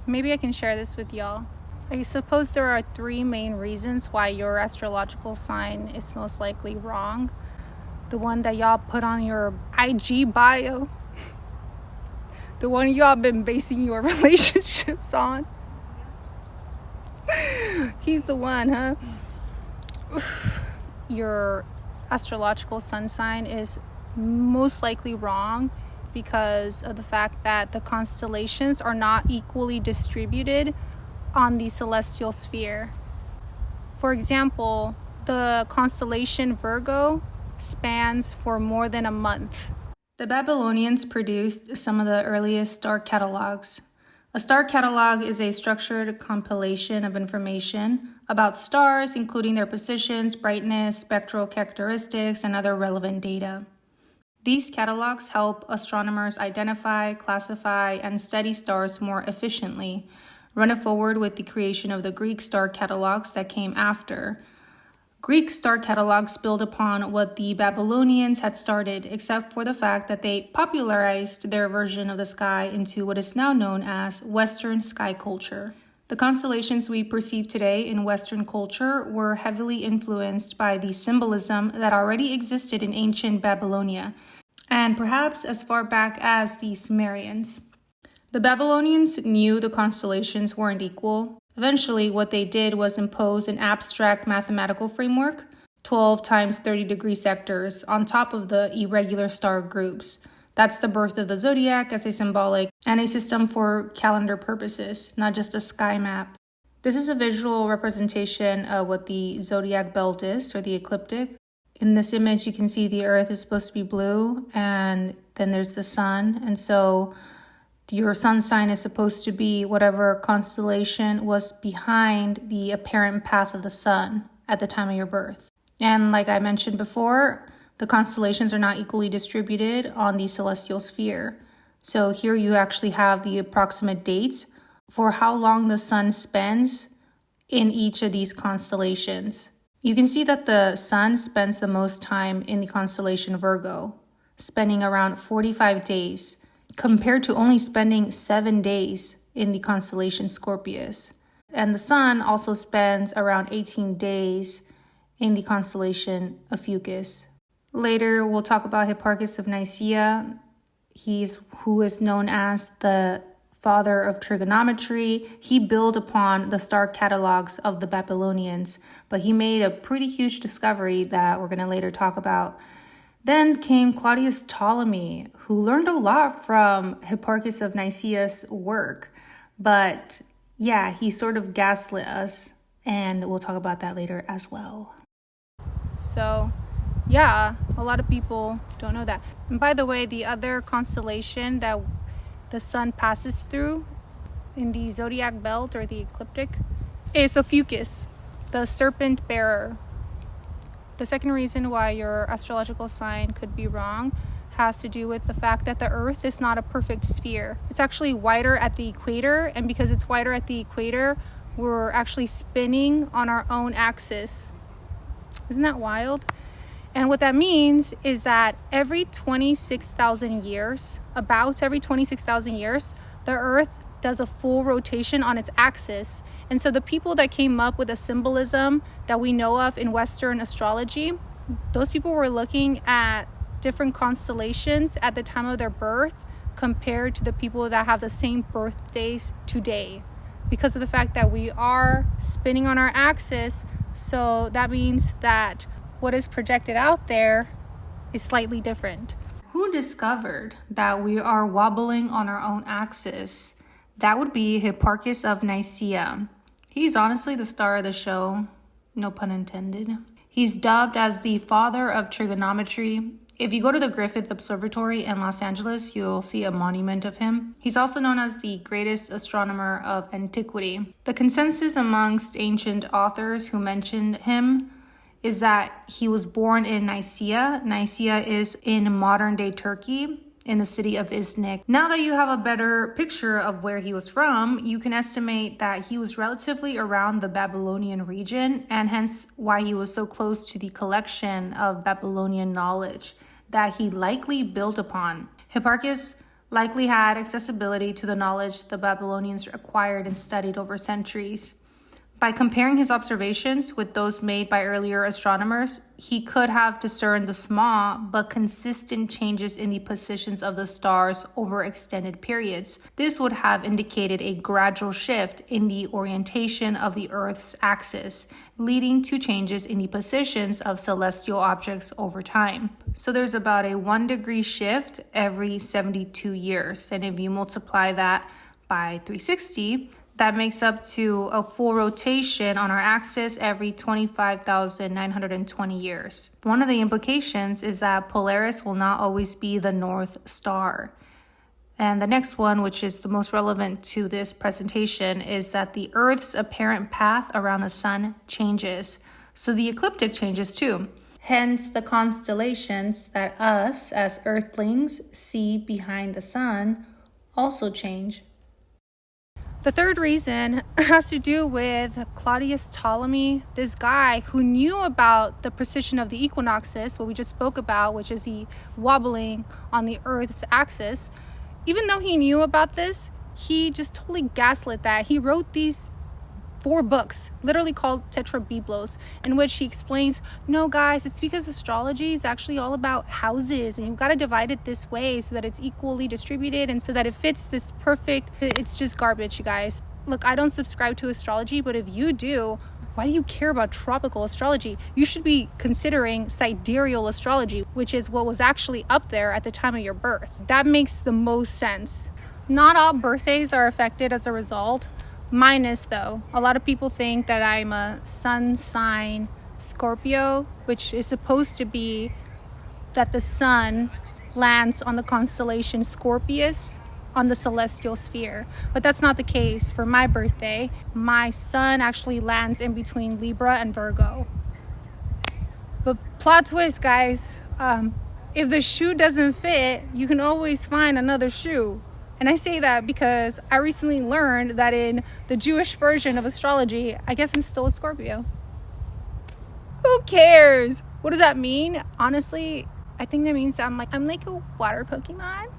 Maybe I can share this with y'all. I suppose there are 3 main reasons why your astrological sign is most likely wrong. The one that y'all put on your IG bio. The one y'all been basing your relationships on. He's the one, huh? Your astrological sun sign is most likely wrong because of the fact that the constellations are not equally distributed on the celestial sphere. For example, the constellation Virgo spans for more than a month. The Babylonians produced some of the earliest star catalogs. A star catalog is a structured compilation of information about stars, including their positions, brightness, spectral characteristics, and other relevant data. These catalogs help astronomers identify, classify, and study stars more efficiently. Run it forward with the creation of the Greek star catalogs that came after. Greek star catalogs build upon what the Babylonians had started, except for the fact that they popularized their version of the sky into what is now known as Western sky culture. The constellations we perceive today in Western culture were heavily influenced by the symbolism that already existed in ancient Babylonia, and perhaps as far back as the Sumerians. The Babylonians knew the constellations weren't equal. Eventually, what they did was impose an abstract mathematical framework, 12 times 30-degree sectors, on top of the irregular star groups. That's the birth of the zodiac as a symbolic and a system for calendar purposes, not just a sky map. This is a visual representation of what the zodiac belt is, or the ecliptic. In this image, you can see the Earth is supposed to be blue, and then there's the sun, and so your sun sign is supposed to be whatever constellation was behind the apparent path of the sun at the time of your birth. And like I mentioned before, the constellations are not equally distributed on the celestial sphere. So here you actually have the approximate dates for how long the sun spends in each of these constellations. You can see that the sun spends the most time in the constellation Virgo, spending around 45 days, compared to only spending 7 days in the constellation Scorpius. And the sun also spends around 18 days in the constellation Ophiuchus. Later, we'll talk about Hipparchus of Nicaea. Who is known as the father of trigonometry. He built upon the star catalogs of the Babylonians, but he made a pretty huge discovery that we're going to later talk about. Then came Claudius Ptolemy, who learned a lot from Hipparchus of Nicaea's work. But yeah, he sort of gaslit us, and we'll talk about that later as well. So yeah, a lot of people don't know that. And by the way, the other constellation that the sun passes through in the zodiac belt or the ecliptic is Ophiuchus, the serpent bearer. The second reason why your astrological sign could be wrong has to do with the fact that the Earth is not a perfect sphere. It's actually wider at the equator, and because it's wider at the equator, we're actually spinning on our own axis. Isn't that wild? And what that means is that every 26,000 years, about every 26,000 years, the Earth does a full rotation on its axis. And so the people that came up with the symbolism that we know of in Western astrology, those people were looking at different constellations at the time of their birth compared to the people that have the same birthdays today, because of the fact that we are spinning on our axis. So that means that what is projected out there is slightly different. Who discovered that we are wobbling on our own axis? That would be Hipparchus of Nicaea. He's honestly the star of the show, no pun intended. He's dubbed as the father of trigonometry. If you go to the Griffith Observatory in Los Angeles, you'll see a monument of him. He's also known as the greatest astronomer of antiquity. The consensus amongst ancient authors who mentioned him is that he was born in Nicaea. Nicaea is in modern-day Turkey, in the city of Iznik. Now that you have a better picture of where he was from, you can estimate that he was relatively around the Babylonian region, and hence why he was so close to the collection of Babylonian knowledge that he likely built upon. Hipparchus likely had accessibility to the knowledge the Babylonians acquired and studied over centuries. By comparing his observations with those made by earlier astronomers, he could have discerned the small but consistent changes in the positions of the stars over extended periods. This would have indicated a gradual shift in the orientation of the Earth's axis, leading to changes in the positions of celestial objects over time. So there's about a 1 degree shift every 72 years. And if you multiply that by 360, that makes up to a full rotation on our axis every 25,920 years. One of the implications is that Polaris will not always be the North Star. And the next one, which is the most relevant to this presentation, is that the Earth's apparent path around the sun changes. So the ecliptic changes too. Hence, the constellations that us as Earthlings see behind the sun also change. The third reason has to do with Claudius Ptolemy, this guy who knew about the precession of the equinoxes, what we just spoke about, which is the wobbling on the Earth's axis. Even though he knew about this, he just totally gaslit that. He wrote these 4 books, literally called Tetrabiblos, in which he explains, no guys, it's because astrology is actually all about houses, and you've got to divide it this way so that it's equally distributed and so that it fits this perfect. It's just garbage, you guys. Look, I don't subscribe to astrology, but if you do, why do you care about tropical astrology? You should be considering sidereal astrology, which is what was actually up there at the time of your birth. That makes the most sense. Not all birthdays are affected as a result. Mine is, though. A lot of people think that I'm a sun sign Scorpio, which is supposed to be that the sun lands on the constellation Scorpius on the celestial sphere. But that's not the case for my birthday. My sun actually lands in between Libra and Virgo. But plot twist, guys. If the shoe doesn't fit, you can always find another shoe. And I say that because I recently learned that in the Jewish version of astrology, I guess I'm still a Scorpio. Who cares? What does that mean? Honestly, I think that means I'm like a water Pokemon.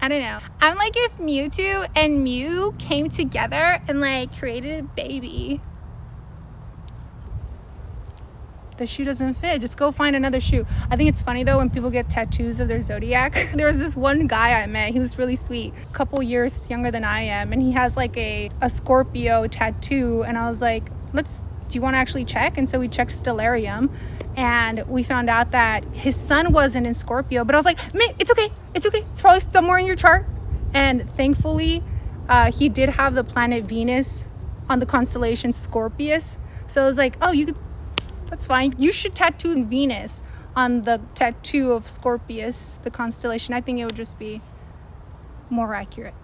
I don't know. I'm like if Mewtwo and Mew came together and like created a baby. The shoe doesn't fit, just go find another shoe. I think it's funny though when people get tattoos of their zodiac. There was this one guy I met, he was really sweet, a couple years younger than I am, and he has like a Scorpio tattoo, and I was like, do you want to actually check? And so we checked Stellarium, and we found out that his sun wasn't in Scorpio, but I was like, man, it's okay, it's probably somewhere in your chart. And thankfully he did have the planet Venus on the constellation Scorpius, so I was like, oh, that's fine. You should tattoo Venus on the tattoo of Scorpius, the constellation. I think it would just be more accurate.